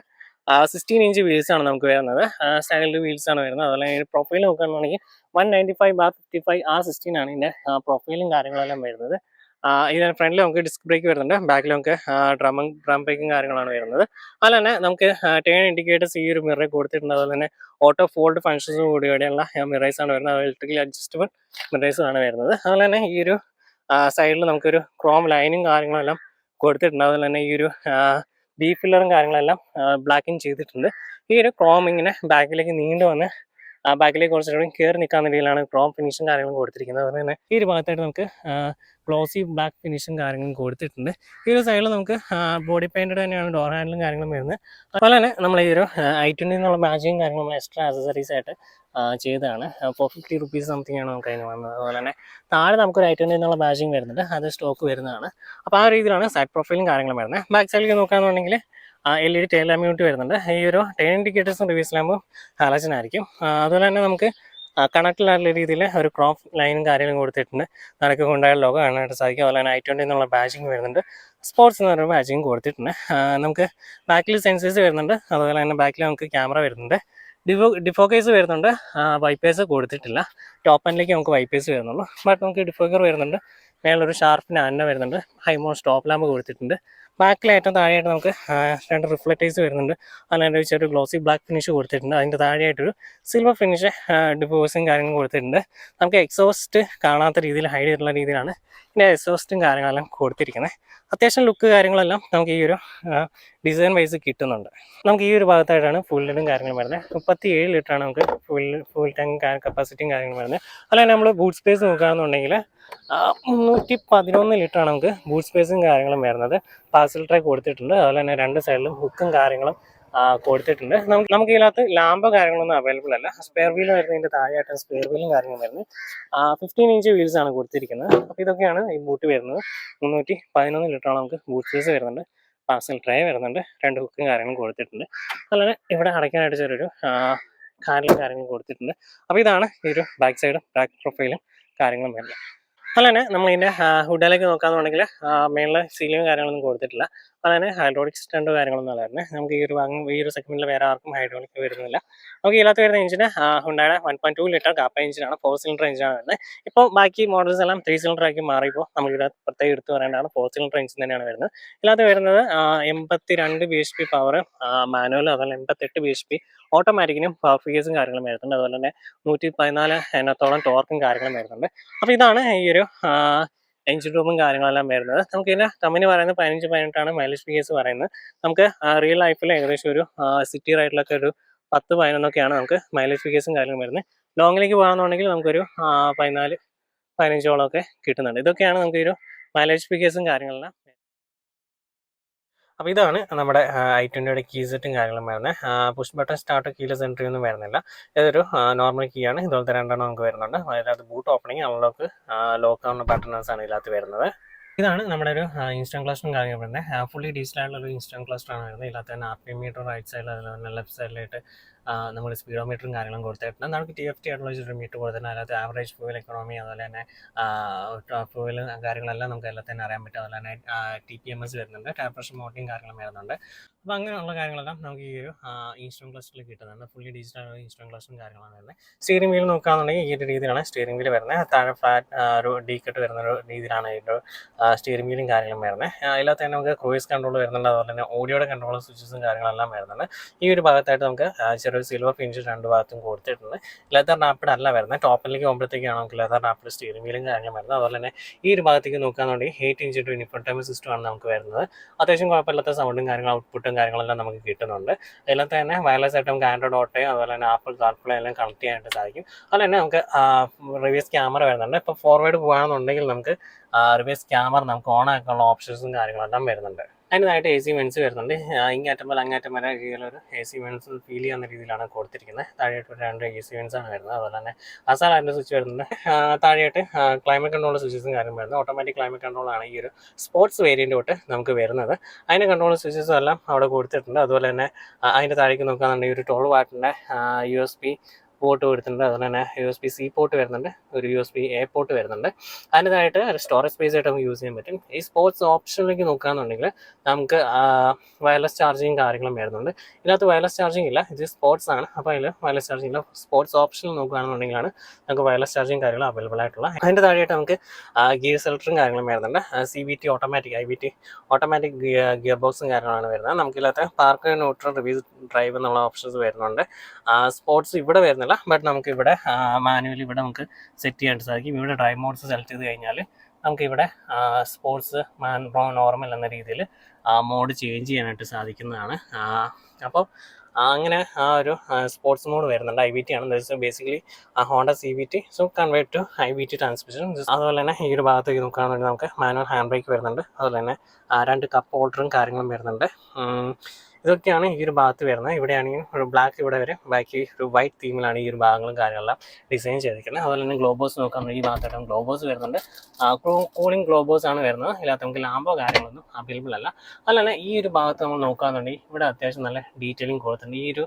16 ഇഞ്ച് വീൽസ് ആണ് നമുക്ക് വരുന്നത്. സ്റ്റാൻഡേർഡ് വീൽസ് ആണ് വരുന്നത്. അതുപോലെ പ്രൊഫൈൽ നോക്കുകയാണെന്നുണ്ടെങ്കിൽ 195/55 R16 ആണ് ഇതിൻ്റെ പ്രൊഫൈലും കാര്യങ്ങളെല്ലാം വരുന്നത്. ഇതിന് ഫ്രണ്ടിൽ നമുക്ക് ഡിസ്ക് ബ്രേക്ക് വരുന്നുണ്ട്, ബാക്കിൽ നമുക്ക് ഡ്രം ബ്രേക്കും കാര്യങ്ങളാണ് വരുന്നത്. അതുപോലെ തന്നെ നമുക്ക് ടേൺ ഇൻഡിക്കേറ്റേഴ്സ് ഈ ഒരു മിറർ കൊടുത്തിട്ടുണ്ട്. അതുപോലെ തന്നെ ഓട്ടോ ഫോൾഡ് ഫങ്ഷൻസും കൂടിയുള്ള മിറേഴ്സ് ആണ് വരുന്നത്. ഇലക്ട്രിക്കലി അഡ്ജസ്റ്റബിൾ മിറേഴ്സും ആണ് വരുന്നത്. അതുപോലെ തന്നെ ഈ ഒരു സൈഡിൽ നമുക്കൊരു ക്രോം ലൈനും കാര്യങ്ങളെല്ലാം കൊടുത്തിട്ടുണ്ട്. അതുപോലെ തന്നെ ഈ ഒരു ബീ ഫില്ലറും കാര്യങ്ങളെല്ലാം ബ്ലാക്കിങ് ചെയ്തിട്ടുണ്ട്. ഈ ഒരു ക്രോം ഇങ്ങനെ ബാക്കിലേക്ക് നീണ്ടു വന്ന് ബാക്കിലേക്ക് കുറച്ചുകൂടി കയറി നിൽക്കാവുന്ന രീതിയിലാണ് ക്രോം ഫിനിഷും കാര്യങ്ങളും കൊടുത്തിരിക്കുന്നത്. അതുപോലെ തന്നെ ഈ ഒരു ഭാഗത്തായിട്ട് നമുക്ക് ഗ്ലോസി ബ്ലാക്ക് ഫിനിഷും കാര്യങ്ങളും കൊടുത്തിട്ടുണ്ട്. ഈ ഒരു സൈഡിൽ നമുക്ക് ബോഡി പെയിൻറ്റഡ് തന്നെയാണ് ഡോർ ഹാൻഡിലും കാര്യങ്ങളും വരുന്നത്. അതുപോലെ തന്നെ നമ്മൾ ഈ ഒരു i20 എന്നുള്ള ബാജിയും കാര്യങ്ങളും എക്സ്ട്രാ ആക്സസറീസ് ആയിട്ട് ചെയ്തതാണ്. 450 സംതിങ് ആണ് നമുക്ക് അതിന് വന്നത്. അതുപോലെ തന്നെ താഴെ നമുക്കൊരു I20 എന്നുള്ള ബാജിങ് വരുന്നുണ്ട്, അത് സ്റ്റോക്ക് വരുന്നതാണ്. അപ്പോൾ ആ രീതിയിലാണ് സൈഡ് പ്രൊഫൈലും കാര്യങ്ങളും വരുന്നത്. ബാക്ക് സൈഡിലേക്ക് നോക്കുകയാണെന്നുണ്ടെങ്കിൽ LED ടെയിൽ ലാമ്പ് യൂണിറ്റ് വരുന്നുണ്ട്. ഈ ഒരു ടേൺ ഇൻഡിക്കേറ്റേഴ്സും റിവേഴ്സ് ലാമ്പും ഹാലജൻ ആയിരിക്കും. അതുപോലെ തന്നെ നമുക്ക് കണക്റ്റിലായിട്ടുള്ള രീതിയിൽ ഒരു ക്രോപ്പ് ലൈനും കാര്യങ്ങളും കൊടുത്തിട്ടുണ്ട്. നടക്ക് കൊണ്ടായ ലോഗോ കാണാനായിട്ട് സാധിക്കും. അതുപോലെ തന്നെ I20 എന്നുള്ള ബാജിങ് വരുന്നുണ്ട്, സ്പോർട്സ് എന്ന് പറഞ്ഞ ബാജിങ് കൊടുത്തിട്ടുണ്ട്. നമുക്ക് ബാക്കിൽ സെൻസേഴ്സ് വരുന്നുണ്ട്, അതുപോലെ തന്നെ ബാക്കിൽ നമുക്ക് ക്യാമറ വരുന്നുണ്ട്, ഡിഫോക്കേഴ്സ് വരുന്നുണ്ട്. വൈപ്പേഴ്സ് കൊടുത്തിട്ടില്ല. ടോപ്പ് എൻഡിലേക്ക് നമുക്ക് വൈപ്പേഴ്സ് വരുന്നുള്ളൂ, ബട്ട് നമുക്ക് ഡിഫോക്കർ വരുന്നുണ്ട്. മേളൊരു ഷാർപ്പിന് ആന വരുന്നുണ്ട്, ഹൈമോ സ്റ്റോപ്പ് ലാമ്പ് കൊടുത്തിട്ടുണ്ട്. ബാക്കിൽ ഏറ്റവും താഴെയായിട്ട് നമുക്ക് 2 റിഫ്ലക്റ്റേഴ്സ് വരുന്നുണ്ട്, അതിൻ്റെ വെച്ചൊരു ഗ്ലോസി ബ്ലാക്ക് ഫിനിഷ് കൊടുത്തിട്ടുണ്ട്. അതിൻ്റെ താഴെയായിട്ടൊരു സിൽവർ ഫിനിഷ് ഡിഫോഴ്സും കാര്യങ്ങളും കൊടുത്തിട്ടുണ്ട്. നമുക്ക് എക്സോസ്റ്റ് കാണാത്ത രീതിയിൽ ഹൈഡ് ചെയ്തിട്ടുള്ള രീതിയിലാണ് ഇതിൻ്റെ എക്സോസ്റ്റും കാര്യങ്ങളെല്ലാം കൊടുത്തിരിക്കുന്നത്. അത്യാവശ്യം ലുക്ക് കാര്യങ്ങളെല്ലാം നമുക്ക് ഈ ഒരു ഡിസൈൻ വൈസ് കിട്ടുന്നുണ്ട്. നമുക്ക് ഈ ഒരു ഭാഗത്തായിട്ടാണ് ഫുൾ ലിഡും കാര്യങ്ങളും വരുന്നത്. 37 ലിറ്ററാണ് നമുക്ക് ഫുൾ ടാങ്ക് കപ്പാസിറ്റിയും കാര്യങ്ങളും വരുന്നത്. അല്ലെങ്കിൽ നമ്മൾ ബൂട്ട് സ്പേസ് നോക്കുകയാണെന്നുണ്ടെങ്കിൽ 311 ലിറ്ററാണ് നമുക്ക് ബൂട്ട് സ്പേസും കാര്യങ്ങളും വരുന്നത്. പാർസൽ ട്രേ കൊടുത്തിട്ടുണ്ട്, അതുപോലെ തന്നെ 2 സൈഡിലും ഹുക്കും കാര്യങ്ങളും കൊടുത്തിട്ടുണ്ട്. നമുക്ക് ഇതിനകത്ത് ലാമ്പോ കാര്യങ്ങളൊന്നും അവൈലബിൾ അല്ല. സ്പെയർ വീൽ വരുന്നതിൻ്റെ താഴെയായിട്ട് സ്പെയർ വീലും കാര്യങ്ങളും വരുന്നത്. 15 ഇഞ്ച് വീൽസ് ആണ് കൊടുത്തിരിക്കുന്നത്. അപ്പോൾ ഇതൊക്കെയാണ് ഈ ബൂട്ട് വരുന്നത്. 311 ലിറ്ററാണ് നമുക്ക് ബൂട്ട് സ്പേസ് വരുന്നുണ്ട്, പാർസൽ ട്രേ വരുന്നുണ്ട്, 2 ഹുക്കും കാര്യങ്ങളും കൊടുത്തിട്ടുണ്ട്. അതുപോലെ ഇവിടെ അടയ്ക്കാനായിട്ട് ചെറിയൊരു കാറിലും കാര്യങ്ങളും കൊടുത്തിട്ടുണ്ട്. അപ്പോൾ ഇതാണ് ഈ ഒരു ബാക്ക് സൈഡും ബാക്ക് പ്രൊഫൈലും കാര്യങ്ങളും വരുന്നത്. അതുപോലെ തന്നെ നമ്മളിതിൻ്റെ ഹുഡിലേക്ക് നോക്കാമെന്നുണ്ടെങ്കിൽ മേളിൽ സീലിംഗ് കാര്യങ്ങളൊന്നും കൊടുത്തിട്ടില്ല. അതുപോലെ തന്നെ ഹൈഡ്രോളിക് സ്റ്റണ്ട് കാര്യങ്ങളൊന്നും അല്ലായിരുന്നു. നമുക്ക് ഈ ഒരു സെഗ്മെന്റിൽ വേറെ ആർക്കും ഹൈഡ്രോളിക് വരുന്നില്ല. നമുക്ക് ഇതിനകത്ത് വരുന്ന എഞ്ചിന് ഹുണ്ടായുടെ 1.2 ലിറ്റർ കാപ്പ എഞ്ചിനാണ്, 4 സിലിണ്ടർ എഞ്ചിനാണ് വരുന്നത്. ഇപ്പോൾ ബാക്കി മോഡൽസ് എല്ലാം 3 സിലിണ്ടർ ആക്കി മാറിയപ്പോൾ നമുക്കിവിടെ പ്രത്യേകം എടുത്ത് പറയേണ്ടതാണ് 4 സിലിണ്ടർ എഞ്ചിൻ തന്നെയാണ് വരുന്നത്. ഇതിനകത്ത് വരുന്നത് 82 bhp പവർ മാനുവലും, അതുപോലെ 88 bhp ഓട്ടോമാറ്റിക്കിനും പവർ ഫിഗേഴ്സും കാര്യങ്ങളും വരുന്നുണ്ട്. അതുപോലെ തന്നെ 114 എണ്ണത്തോളം ടോർക്കും കാര്യങ്ങളും വരുന്നുണ്ട്. അപ്പോൾ ഇതാണ് ഈ ഒരു എഞ്ചിൻ റൂമും കാര്യങ്ങളെല്ലാം വരുന്നത്. നമുക്ക് ഇതിൻ്റെ കമ്പനി പറയുന്നത് 15-18 മൈലേജ് ഫിഗേഴ്സ് പറയുന്നത്. നമുക്ക് റിയൽ ലൈഫിൽ ഏകദേശം ഒരു സിറ്റി റൈഡിലൊക്കെ ഒരു 10-11 നമുക്ക് മൈലേജ് ഫിഗേഴ്സും കാര്യങ്ങളും വരുന്നത്. ലോങ്ങിലേക്ക് പോകാമെന്നുണ്ടെങ്കിൽ നമുക്കൊരു 14-15 കിട്ടുന്നുണ്ട്. ഇതൊക്കെയാണ് നമുക്ക് ഒരു മൈലേജ് ഫിഗേഴ്സും കാര്യങ്ങളെല്ലാം. അപ്പോൾ ഇതാണ് നമ്മുടെ I20യുടെ കീ സെറ്റും കാര്യങ്ങളും വരുന്നത്. Push button start, keyless entry ഒന്നും വരുന്നില്ല. ഇതൊരു നോർമൽ കീ ആണ്. ഇതുപോലത്തെ 2 നമുക്ക് വരുന്നുണ്ട്. അതിനകത്ത് ബൂട്ട് ഓപ്പണിങ്, അൺലോക്ക്, ലോക്ക് ആവുന്ന ബട്ടൺസ് ആണ് ഇതിനകത്ത് വരുന്നത്. ഇതാണ് നമ്മുടെ ഒരു ഇൻസ്റ്റന്റ് ക്ലസ്റ്ററും കാര്യങ്ങളും വരുന്നത്. ഫുള്ളി ഡിജിറ്റൽ ആയിട്ടുള്ള ഒരു ഇൻസ്റ്റന്റ് ക്ലസ്റ്റർ ആണ് വരുന്നത്. ഇതിനകത്ത് തന്നെ RPM മീറ്റർ റൈറ്റ് സൈഡിൽ, അതുപോലെ തന്നെ ലെഫ്റ്റ് സൈഡിലായിട്ട് നമ്മൾ സ്പീഡോമീറ്ററും കാര്യങ്ങളും കൊടുത്തിട്ടുണ്ട്. നമുക്ക് TFT ആയിട്ടുള്ള ഒരു മീറ്റർ കൊടുത്തിട്ടുണ്ട്. അതിനകത്ത് ആവറേജ് ഫ്യൂവൽ എക്കണോമി, അതുപോലെ തന്നെ ഫ്യൂവൽ കാര്യങ്ങളെല്ലാം നമുക്ക് എല്ലാം തന്നെ അറിയാൻ പറ്റും. അതുപോലെ തന്നെ TPMS വരുന്നുണ്ട്, ടയർ പ്രഷർ മോണിറ്ററിങ് കാര്യങ്ങളും വരുന്നുണ്ട്. അപ്പോൾ അങ്ങനെയുള്ള കാര്യങ്ങളെല്ലാം നമുക്ക് ഈ ഒരു ഇൻസ്റ്റന്റ് ക്ലസ്റ്ററിൽ കിട്ടുന്നുണ്ട്. ഫുള്ളി ഡിജിറ്റൽ ആയിട്ടുള്ള ഇൻസ്റ്റന്റ് ക്ലസ്റ്ററും കാര്യങ്ങളാണ് വരുന്നത്. സ്റ്റിയറിംഗ് വീൽ നോക്കുകയാണെന്നുണ്ടെങ്കിൽ ഈ ഒരു രീതിയിലാണ് സ്റ്റിയറിംഗ് വീൽ വരുന്നത്. താഴെ ഫ്ലാറ്റ് ഒരു ഡീ കട്ട് വരുന്ന ഒരു രീതിയിലാണ് ഇതിൻ്റെ സ്റ്റിയറിംഗ് വീലും കാര്യങ്ങളും വരുന്നത്. അതിനകത്ത് തന്നെ നമുക്ക് ക്രൂയിസ് കൺട്രോൾ വരുന്നുണ്ട്, അതുപോലെ തന്നെ ഓഡിയോയുടെ കൺട്രോൾ സ്വിച്ചസും കാര്യങ്ങളെല്ലാം വരുന്നുണ്ട്. ഈ ഒരു ഭാഗത്തായിട്ട് നമുക്ക് ചെറിയൊരു സിൽവർ ഫിനിഷ് 2 ഭാഗത്തും കൊടുത്തിട്ടുണ്ട്. ലെതർ റാപ്പിഡ് അല്ല വരുന്നത്. ടോപ്പിലേക്ക് പോകുമ്പോഴത്തേക്കാണ് നമുക്ക് ലെതർ റാപ്പിഡ് സ്റ്റിയറിംഗ് വീലും കാര്യങ്ങളും വരുന്നത്. അതുപോലെ തന്നെ ഈ ഒരു ഭാഗത്തേക്ക് നോക്കുകയാണെന്നുണ്ടെങ്കിൽ 8 ഇഞ്ച് ഇൻഫോർടൈൻമെന്റ് സിസ്റ്റം ആണ് നമുക്ക് വരുന്നത്. അത്യാവശ്യം കുഴപ്പമില്ലാത്ത സൗണ്ടും കാര്യങ്ങളും ഔട്ട്പുട്ടും കാര്യങ്ങളെല്ലാം നമുക്ക് കിട്ടുന്നുണ്ട്. അതിനകത്ത് തന്നെ വയർലെസ് ആയിട്ട് നമുക്ക് ആൻഡ്രോയിഡ് ഓട്ടോ, അതുപോലെ തന്നെ ആപ്പിൾ കാർപ്ലേ എല്ലാം കണക്ട് ചെയ്യാനായിട്ട് സാധിക്കും. അതുപോലെ തന്നെ നമുക്ക് റിവേഴ്സ് ക്യാമറ വരുന്നുണ്ട്. ഇപ്പോൾ ഫോർവേഡ് പോകുകയാണെന്നുണ്ടെങ്കിൽ നമുക്ക് റിവേഴ്സ് ക്യാമറ നമുക്ക് ഓൺ ആക്കാനുള്ള ഓപ്ഷൻസും കാര്യങ്ങളെല്ലാം വരുന്നുണ്ട്. അതിനായിട്ട് AC വെൻസ് വരുന്നുണ്ട്. ഇങ്ങേറ്റം പോലെ അങ്ങേറ്റം വരെ രീതിയിലൊരു AC വെൻസ് ഫീൽ ചെയ്യുന്ന രീതിയിലാണ് കൊടുത്തിരിക്കുന്നത്. താഴെയായിട്ട് 2 AC വെൻസ് ആണ് വരുന്നത്. അതുപോലെ തന്നെ അസാറിൻ്റെ സ്വിച്ച് വരുന്നുണ്ട്. താഴെയായിട്ട് ക്ലൈമറ്റ് കൺട്രോൾ സ്വിച്ചസും കാര്യം വരുന്നത്. ഓട്ടോമാറ്റിക് ക്ലൈമറ്റ് കൺട്രോൾ ആണ് ഈ ഒരു സ്പോർട്സ് വേരിയൻ്റ് തൊട്ട് നമുക്ക് വരുന്നത്. അതിൻ്റെ കൺട്രോൾ സ്വിച്ചസും എല്ലാം അവിടെ കൊടുത്തിട്ടുണ്ട്. അതുപോലെ തന്നെ അതിൻ്റെ താഴേക്ക് നോക്കുകയാണെന്നുണ്ടെങ്കിൽ ഒരു 12 വാട്ടിൻ്റെ USB പോർട്ട് കൊടുത്തിട്ടുണ്ട്. അതുപോലെ തന്നെ USB-C പോർട്ട് വരുന്നുണ്ട്, ഒരു USB-A പോർട്ട് വരുന്നുണ്ട്. അതിൻ്റെതായിട്ട് ഒരു സ്റ്റോറേജ് സ്പേസ് ആയിട്ട് നമുക്ക് യൂസ് ചെയ്യാൻ പറ്റും. ഈ സ്പോർട്സ് ഓപ്ഷനിലേക്ക് നോക്കുകയാണെന്നുണ്ടെങ്കിൽ നമുക്ക് വയർലെസ് ചാർജിങ് കാര്യങ്ങളും വരുന്നുണ്ട്. ഇതിനകത്ത് വയർലെസ് ചാർജിങ് ഇല്ല, ഇത് സ്പോർട്സ് ആണ്. അപ്പോൾ അതിൽ വയർലെസ് ചാർജിങ് ഇല്ല. സ്പോർട്സ് ഓപ്ഷനിൽ നോക്കുകയാണെന്നുണ്ടെങ്കിലാണ് നമുക്ക് വയർലെസ് ചാർജിങ് കാര്യങ്ങൾ അവൈലബിൾ ആയിട്ടുള്ള. അതിൻ്റെ താഴെയായിട്ട് നമുക്ക് ഗിയർ സെലക്ടറും കാര്യങ്ങളും വരുന്നുണ്ട്. CVT automatic, IVT automatic gear ബോക്സും കാര്യങ്ങളാണ് വരുന്നത്. നമുക്കില്ലാത്ത പാർക്ക്, ന്യൂട്രൽ, റിവേഴ്സ് ഡ്രൈവ് എന്നുള്ള ഓപ്ഷൻസ് വരുന്നുണ്ട്. സ്പോർട്സ് ഇവിടെ വരുന്നില്ല, ബട്ട് നമുക്ക് ഇവിടെ മാനുവലി ഇവിടെ നമുക്ക് സെറ്റ് ചെയ്യാൻ സാധിക്കും. ഇവിടെ ഡ്രൈവ് മോഡ്സ് സെലക്ട് ചെയ്ത് കഴിഞ്ഞാൽ നമുക്കിവിടെ സ്പോർട്സ്, നോർമൽ എന്ന രീതിയിൽ മോഡ് ചേഞ്ച് ചെയ്യാനായിട്ട് സാധിക്കുന്നതാണ്. അപ്പോൾ അങ്ങനെ ഒരു സ്പോർട്സ് മോഡ് വരുന്നുണ്ട്. IVT ആണ്. Basically Honda CVT, so convert to IVT transmission. അതുപോലെ തന്നെ ഈ ഒരു ഭാഗത്തേക്ക് നോക്കുകയാണെന്നുണ്ടെങ്കിൽ നമുക്ക് മാനുവൽ ഹാൻഡ് ബ്രേക്ക് വരുന്നുണ്ട്. അതുപോലെ തന്നെ 2 കപ്പ് ഹോൾഡറും കാര്യങ്ങളും വരുന്നുണ്ട്. ഇതൊക്കെയാണ് ഈ ഒരു ഭാഗത്ത് വരുന്നത്. ഇവിടെയാണെങ്കിൽ ഒരു ബ്ലാക്ക് ഇവിടെ വരെ, ബാക്കി ഒരു വൈറ്റ് തീമിലാണ് ഈ ഒരു ഭാഗങ്ങളും കാര്യങ്ങളെല്ലാം ഡിസൈൻ ചെയ്തിരിക്കുന്നത്. അതുപോലെ തന്നെ ഗ്ലോബോസ് നോക്കാൻ ഈ ഭാഗത്തായിട്ട് ഗ്ലോബോസ് വരുന്നുണ്ട്. കൂളിംഗ് ഗ്ലോബോസ് ആണ് വരുന്നത്. ഇതിനകത്ത് നമുക്ക് ലാമ്പോ കാര്യങ്ങളൊന്നും അവൈലബിൾ അല്ല. അതുപോലെ തന്നെ ഈ ഒരു ഭാഗത്ത് നമ്മൾ നോക്കുകയാണെന്നുണ്ടെങ്കിൽ ഇവിടെ അത്യാവശ്യം നല്ല ഡീറ്റെയിലിംഗ് കൊടുത്തിട്ടുണ്ട്. ഈ ഒരു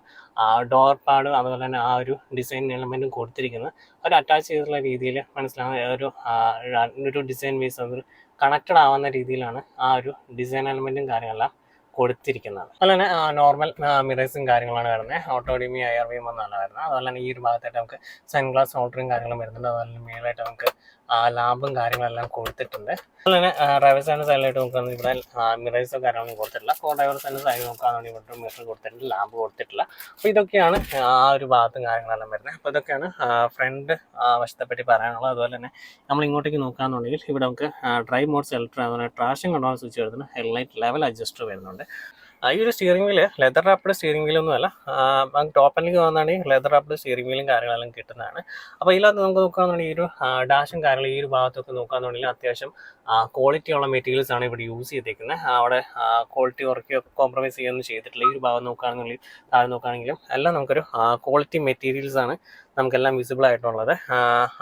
ഡോർ പാഡ് അതുപോലെ തന്നെ ആ ഒരു ഡിസൈൻ എലമെൻറ്റും കൊടുത്തിരിക്കുന്നത് ഒരു അറ്റാച്ച് ചെയ്തിട്ടുള്ള രീതിയിൽ മനസ്സിലാവുന്ന ഒരു ഡിസൈൻ ബേസ് ഒരു കണക്റ്റഡ് ആവുന്ന രീതിയിലാണ് ആ ഒരു ഡിസൈൻ എലമെൻറ്റും കാര്യങ്ങളെല്ലാം കൊടുത്തിരിക്കുന്നത്. അതുപോലെ തന്നെ നോർമൽ മിറേഴ്സും കാര്യങ്ങളാണ് വരുന്നത്. ഓട്ടോ ഡിമി IRVM ഒന്നാണ് വരുന്നത്. അതുപോലെ തന്നെ ഈ ഒരു ഭാഗത്തായിട്ട് നമുക്ക് സൺഗ്ലാസ് ഹോൾഡറും കാര്യങ്ങളും വരുന്നുണ്ട്. അതുപോലെ തന്നെ മേലായിട്ട് നമുക്ക് ലാമ്പും കാര്യങ്ങളെല്ലാം കൊടുത്തിട്ടുണ്ട്. അതുപോലെ തന്നെ ഡ്രൈവർ സൈഡിൻ്റെ സൈഡിലായിട്ട് നോക്കുകയാണെങ്കിൽ ഇവിടെ മിറേഴ്സോ കാര്യങ്ങളൊന്നും കൊടുത്തിട്ടില്ല. കോ ഡ്രൈവർ സൈഡിൻ്റെ സൈഡ് നോക്കുകയാണെങ്കിൽ ഇവിടെ മിറർ കൊടുത്തിട്ടുണ്ട്, ലാമ്പ് കൊടുത്തിട്ടില്ല. അപ്പോൾ ഇതൊക്കെയാണ് ആ ഒരു ഭാഗത്തും കാര്യങ്ങളെല്ലാം വരുന്നത്. അപ്പോൾ ഇതൊക്കെയാണ് ഫ്രണ്ട് വശത്തെ പറ്റി പറയാനുള്ളത്. അതുപോലെ തന്നെ നമ്മൾ ഇങ്ങോട്ടേക്ക് നോക്കുകയാണെന്നുണ്ടെങ്കിൽ ഇവിടെ നമുക്ക് ഡ്രൈവ് മോഡ് സെലക്ടർ, അതുപോലെ ട്രാക്ഷൻ കൺട്രോൾ സ്വിച്ച് വരുന്നുണ്ട്, ഹെഡ്ലൈറ്റ് ലെവൽ അഡ്ജസ്റ്റർ വരുന്നുണ്ട്. ഈ ഒരു steering wheel leather wrapped steering വീലൊന്നും അല്ല. ടോപ്പ് എൻഡിലേക്ക് വന്നാണെങ്കിൽ ലെതർ റാപ്ഡ് സ്റ്റിയറിംഗ് വീലും കാര്യങ്ങളെല്ലാം കിട്ടുന്നതാണ്. അപ്പോൾ ഇതിനകത്ത് നമുക്ക് നോക്കുകയാണെന്നുണ്ടെങ്കിൽ ഈ ഒരു ഡാഷും കാര്യങ്ങളും ഈ ഒരു ഭാഗത്തൊക്കെ നോക്കുകയാണെന്നുണ്ടെങ്കിൽ അത്യാവശ്യം ക്വാളിറ്റി ഉള്ള മെറ്റീരിയൽസ് ആണ് ഇവിടെ യൂസ് ചെയ്തിരിക്കുന്നത്. അവിടെ ക്വാളിറ്റി കുറയ്ക്കുകയോ കോംപ്രമൈസ് ചെയ്യുകയൊന്നും ചെയ്തിട്ടില്ല. ഈ ഒരു ഭാഗം നോക്കുകയാണെങ്കിലും എല്ലാം നമുക്കൊരു ക്വാളിറ്റി മെറ്റീരിയൽസ് ആണ് നമുക്കെല്ലാം വിസിബിൾ ആയിട്ടുള്ളത്.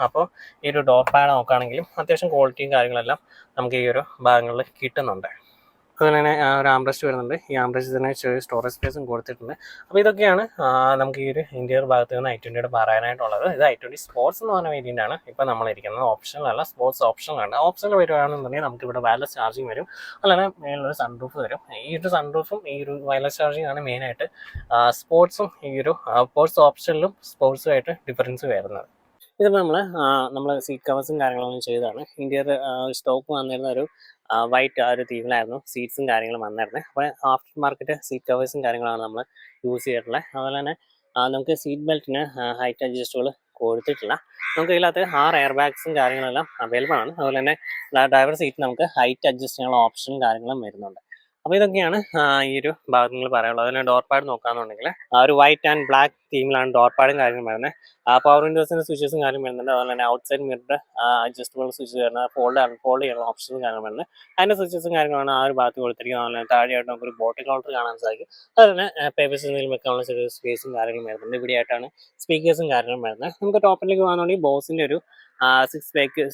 അപ്പോൾ ഈ ഒരു ഡോർ പാഡ് നോക്കുകയാണെങ്കിലും അത്യാവശ്യം ക്വാളിറ്റിയും കാര്യങ്ങളെല്ലാം നമുക്ക് ഈ ഒരു ഭാഗങ്ങളിൽ കിട്ടുന്നുണ്ട്. അതുപോലെ തന്നെ ഒരു ആംബ്രസ്റ്റ് വരുന്നുണ്ട്. ഈ ആംബ്രസ്റ്റ് തന്നെ ചെറിയ സ്റ്റോറേജ് സ്പേസും കൊടുത്തിട്ടുണ്ട്. അപ്പോൾ ഇതൊക്കെയാണ് നമുക്ക് ഈ ഒരു ഇന്റീരിയർ ഭാഗത്ത് നിന്ന് i20 പറയാനായിട്ടുള്ളത്. ഇത് i20 സ്പോർട്സ് എന്ന് പറഞ്ഞ വേരിയൻ്റാണ് ഇപ്പോൾ നമ്മളിരിക്കുന്നത്. ഓപ്ഷണൽ അല്ല, സ്പോർട്സ് ഓപ്ഷനിലാണ്. ഓപ്ഷണൽ വരുവാണെന്നുണ്ടെങ്കിൽ നമുക്ക് ഇവിടെ വയർലെസ് ചാർജിങ് വരും. അതുപോലെ മേലൊരു സൺറൂഫ് വരും. ഈ ഒരു സൺറൂഫും ഈ ഒരു വയർലെസ് ചാർജിങ് ആണ് മെയിനായിട്ട് സ്പോർട്സും ഈ ഒരു സ്പോർട്സ് ഓപ്ഷനിലും സ്പോർട്സുമായിട്ട് ഡിഫറൻസ് വരുന്നത്. ഇതിപ്പോൾ നമ്മൾ സീറ്റ് കവേഴ്സും കാര്യങ്ങളൊന്നും ചെയ്തതാണ്. ഇന്റീരിയർ സ്റ്റോക്ക് വന്നിരുന്ന ഒരു വൈറ്റ് ഒരു തീമിലായിരുന്നു സീറ്റ്സും കാര്യങ്ങളും വന്നിരുന്നത്. അപ്പോൾ ആഫ്റ്റർ മാർക്കറ്റ് സീറ്റ് കവേഴ്സും കാര്യങ്ങളാണ് നമ്മൾ യൂസ് ചെയ്തിട്ടുള്ളത്. അതുപോലെ തന്നെ നമുക്ക് സീറ്റ് ബെൽറ്റിന് ഹൈറ്റ് അഡ്ജസ്റ്റുകൾ കൊടുത്തിട്ടില്ല. നമുക്ക് ഇതിനകത്ത് 6 എയർ ബാഗ്സും കാര്യങ്ങളെല്ലാം അവൈലബിൾ ആണ്. അതുപോലെ തന്നെ ഡ്രൈവർ സീറ്റ് നമുക്ക് ഹൈറ്റ് അഡ്ജസ്റ്റ് ചെയ്യാനുള്ള ഓപ്ഷനും കാര്യങ്ങളും വരുന്നുണ്ട്. അപ്പോൾ ഇതൊക്കെയാണ് ഈ ഒരു ഭാഗത്ത് നിങ്ങൾ പറയാനുള്ളത്. അതിന് ഡോർ പാഡ് നോക്കുകയാണെന്നുണ്ടെങ്കിൽ ഒരു വൈറ്റ് ആൻഡ് ബ്ലാക്ക് തീമിലാണ് ഡോർ പാഡും കാര്യങ്ങളും വരുന്നത്. പവർ വിൻഡോസിൻ്റെ സ്വിച്ചസും കാര്യം വരുന്നുണ്ട്. അതുപോലെ തന്നെ out side mirror adjustable switch വരുന്നത്, അൺഫോൾഡ് ചെയ്യുന്ന ഓപ്ഷനും കാര്യങ്ങളും വരുന്നത്. അതിൻ്റെ സ്വിച്ചസും കാര്യങ്ങളാണ് ആ ഒരു ഭാഗത്ത് കൊടുത്തിരിക്കുന്നത്. അതുപോലെ തന്നെ താഴെയായിട്ട് നമുക്കൊരു ബോട്ടിൽ കൗണ്ടർ കാണാൻ സാധിക്കും. അതുപോലെ തന്നെ പേപ്പേഴ്സ് എന്തെങ്കിലും വെക്കാനുള്ള ചെറിയ സ്പേസും കാര്യങ്ങളും വരുന്നുണ്ട്. ഇവിടെയായിട്ടാണ് സ്പീക്കേഴ്സും കാര്യങ്ങളും വരുന്നത്. നമുക്ക് ടോപ്പിലേക്ക് പോകുകയാണെന്നുണ്ടെങ്കിൽ ബോസിൻ്റെ ഒരു 6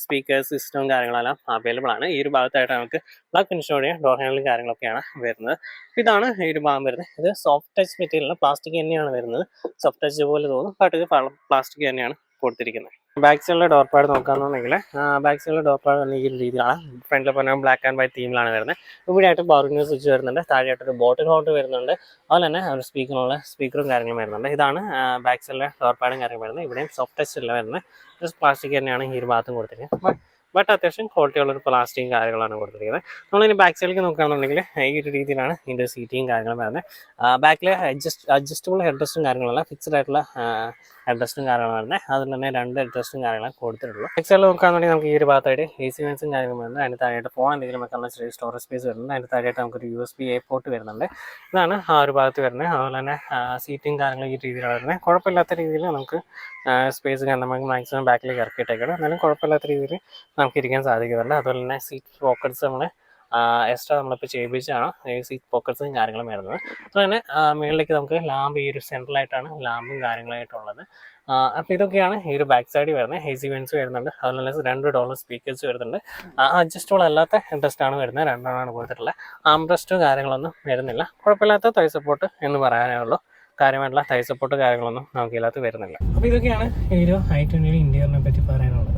സ്പീക്കേഴ്സ് സിസ്റ്റവും കാര്യങ്ങളെല്ലാം അവൈലബിൾ ആണ്. ഈ ഒരു ഭാഗത്തായിട്ട് നമുക്ക് ബ്ലാക്ക് ഫിനിഷോടെ ഡോർ ഹാൻഡിലും കാര്യങ്ങളൊക്കെയാണ് വരുന്നത്. ഇതാണ് ഈ ഒരു ഭാഗം വരുന്നത്. ഇത് സോഫ്റ്റ് ടച്ച് മെറ്റീരിയൽ, പ്ലാസ്റ്റിക് തന്നെയാണ് വരുന്നത്. സോഫ്റ്റ് ടച്ച് പോലെ തോന്നും, ബട്ട് ഇത് പ്ലാസ്റ്റിക് തന്നെയാണ് കൊടുത്തിരിക്കുന്നത്. ബാക്ക് സൈഡിലെ ഡോർ പാഡ് നോക്കുകയാണെന്നുണ്ടെങ്കിൽ ബാക്ക് സൈഡിലെ ഡോർ പാഡ് തന്നെ ഈ ഒരു രീതിയിലാണ്. ഫ്രണ്ടിൽ പറഞ്ഞാൽ ബ്ലാക്ക് ആൻഡ് വൈറ്റ് തീമിലാണ് വരുന്നത്. ഇവിടെയായിട്ട് പവർ വിൻഡോ സ്വിച്ച് വരുന്നുണ്ട്. താഴെയായിട്ടൊരു ബോട്ടിൽ ഹോൾഡർ വരുന്നുണ്ട്. അതുപോലെ തന്നെ ഒരു സ്പീക്കറും കാര്യങ്ങളും വരുന്നുണ്ട്. ഇതാണ് ബാക്ക് സൈഡിലെ ഡോർ പാഡും കാര്യങ്ങളും വരുന്നത്. ഇവിടെയും സോഫ്റ്റ് ടച്ച് അല്ല വരുന്നത്, ജസ്റ്റ് പ്ലാസ്റ്റിക് തന്നെയാണ് ഈ ഒരു ഭാഗത്തും കൊടുത്തിരിക്കുന്നത്. ബട്ട് അത്യാവശ്യം ക്വാളിറ്റി ഉള്ളൊരു പ്ലാസ്റ്റിക്കും കാര്യങ്ങളാണ് കൊടുത്തിരിക്കുന്നത്. നമ്മളിനി ബാക്ക് സൈഡിലേക്ക് നോക്കുകയാണെന്നുണ്ടെങ്കിൽ ഈ ഒരു രീതിയിലാണ് ഇതിൻ്റെ സീറ്റിങ് കാര്യങ്ങളും വരുന്നത്. ബാക്കിലെ അഡ്ജസ്റ്റബിൾ ഹെഡ് റെസ്റ്റും കാര്യങ്ങളല്ല, ഫിക്സ്ഡ് ആയിട്ടുള്ള ഹെഡ് റെസ്റ്റും കാര്യങ്ങളും വരുന്നത്. അതുകൊണ്ട് തന്നെ 2 ഹെഡ് റെസ്റ്റും കാര്യങ്ങളും കൊടുത്തിട്ടുള്ളൂ. ബാക്ക് സൈഡിൽ നോക്കുകയാണെന്നുണ്ടെങ്കിൽ നമുക്ക് ഈ ഒരു ഭാഗത്തായിട്ട് AC വെൻസും കാര്യങ്ങളും വരുന്നത്. അതിന് താഴെയായിട്ട് ഫോൺ എന്തെങ്കിലും വെക്കാനുള്ള ചെറിയ സ്റ്റോറേജ് സ്പേസ് വരുന്നുണ്ട്. അതിന് താഴെയായിട്ട് നമുക്കൊരു USB-A പോർട്ട് വരുന്നുണ്ട്. ഇതാണ് ആ ഒരു ഭാഗത്ത് വരുന്നത്. അതുപോലെ തന്നെ സീറ്റിങ് കാര്യങ്ങൾ ഈ രീതിയിലാണ് വരുന്നത്. കുഴപ്പമില്ലാത്ത രീതിയിൽ നമുക്ക് സ്പേസ് നമുക്ക് മാക്സിമം ബാക്കിലേക്ക് ഇറക്കിയിട്ടേക്കാണ്. എന്നാലും കുഴപ്പമില്ലാത്ത രീതിയിൽ നമുക്ക് ഇരിക്കാൻ സാധിക്കുന്നുണ്ട്. അതുപോലെ തന്നെ സീറ്റ് പോക്കറ്റ്സ് എക്സ്ട്രാ നമ്മളിപ്പോൾ ചെയ്യിപ്പിച്ചാണ് ഈ സീറ്റ് പോക്കറ്റ്സും കാര്യങ്ങളും വരുന്നത്. അതുപോലെ തന്നെ മുകളിലേക്ക് നമുക്ക് ലാമ്പ് ഈ ഒരു സെൻട്രലായിട്ടാണ് ലാമ്പും കാര്യങ്ങളായിട്ടുള്ളത്. അപ്പോൾ ഇതൊക്കെയാണ് ഈ ഒരു ബാക്ക് സൈഡിൽ വരുന്നത്. AC വെൻസ് വരുന്നുണ്ട്. അതുപോലെ തന്നെ 2 ഡോളർ സ്പീക്കേഴ്സ് വരുന്നുണ്ട്. അഡ്ജസ്റ്റബിൾ അല്ലാത്ത ഹെഡ്റെസ്റ്റാണ് വരുന്നത്. 2 കൊടുത്തിട്ടുള്ളത്. ആംബ്രസ്റ്റ് കാര്യങ്ങളൊന്നും വരുന്നില്ല. കുഴപ്പമില്ലാത്ത തൈ സപ്പോർട്ട് എന്ന് പറയാനേ ഉള്ളൂ. കാര്യമായിട്ടുള്ള തൈ സപ്പോർട്ട് കാര്യങ്ങളൊന്നും നമുക്ക് ഇതിനകത്ത് വരുന്നില്ല. അപ്പോൾ ഇതൊക്കെയാണ് ഈ ഒരു i20 ഇന്റീരിയറിനെ പറ്റി പറയാനുള്ളത്.